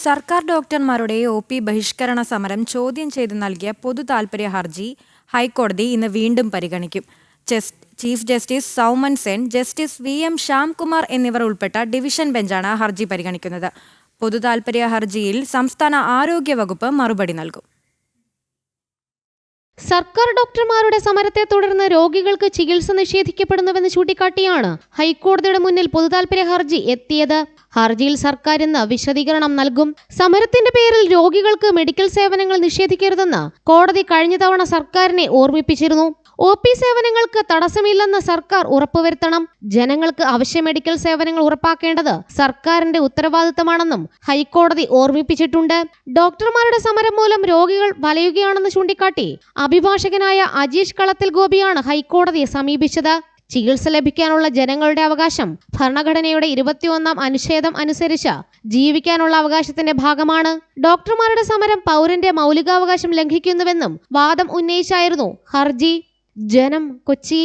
സർക്കാർ ഡോക്ടർമാരുടെ ഒ.പി. ബഹിഷ്കരണ സമരം ചോദ്യം ചെയ്ത് നൽകിയ പൊതു താൽപര്യ ഹർജി ഹൈക്കോടതി ഇന്ന് വീണ്ടും പരിഗണിക്കും. Chief justice Soumen Sen, justice V M. Shyamkumar എന്നിവർ ഉൾപ്പെട്ട ഡിവിഷൻ ബെഞ്ചാണ് ഹർജി പരിഗണിക്കുന്നത്. പൊതു താൽപര്യ ഹർജിയിൽ സംസ്ഥാന ആരോഗ്യ വകുപ്പ് മറുപടി നൽകും. സർക്കാർ ഡോക്ടർമാരുടെ സമരത്തെ തുടർന്ന് രോഗികൾക്ക് ചികിത്സ നിഷേധിക്കപ്പെടുന്നുവെന്ന് ചൂണ്ടിക്കാട്ടിയാണ് ഹൈക്കോടതിയുടെ മുന്നിൽ പൊതുതാൽപര്യ ഹർജി എത്തിയത്. ഹർജിയിൽ സർക്കാർ ഇന്ന് വിശദീകരണം നൽകും. സമരത്തിന്റെ പേരിൽ രോഗികൾക്ക് മെഡിക്കൽ സേവനങ്ങൾ നിഷേധിക്കരുതെന്ന് കോടതി കഴിഞ്ഞ തവണ സർക്കാരിനെ ഓർമ്മിപ്പിച്ചിരുന്നു. ഒ.പി. സേവനങ്ങൾക്ക് തടസ്സമില്ലെന്ന് സർക്കാർ ഉറപ്പുവരുത്തണം. ജനങ്ങൾക്ക് അവശ്യ മെഡിക്കൽ സേവനങ്ങൾ ഉറപ്പാക്കേണ്ടത് സർക്കാരിന്റെ ഉത്തരവാദിത്തമാണെന്നും ഹൈക്കോടതി ഓർമ്മിപ്പിച്ചിട്ടുണ്ട്. ഡോക്ടർമാരുടെ സമരം മൂലം രോഗികൾ വലയുകയാണെന്ന് ചൂണ്ടിക്കാട്ടി അഭിഭാഷകനായ അജീഷ് കളത്തിൽ ഗോപിയാണ് ഹൈക്കോടതിയെ സമീപിച്ചത്. ചികിത്സ ലഭിക്കാനുള്ള ജനങ്ങളുടെ അവകാശം ഭരണഘടനയുടെ 21-ാം അനുച്ഛേദം അനുസരിച്ച് ജീവിക്കാനുള്ള അവകാശത്തിന്റെ ഭാഗമാണ്. ഡോക്ടർമാരുടെ സമരം പൗരന്റെ മൗലികാവകാശം ലംഘിക്കുന്നുവെന്നും വാദം ഉന്നയിച്ചായിരുന്നു ഹർജി. ജനം, കൊച്ചി.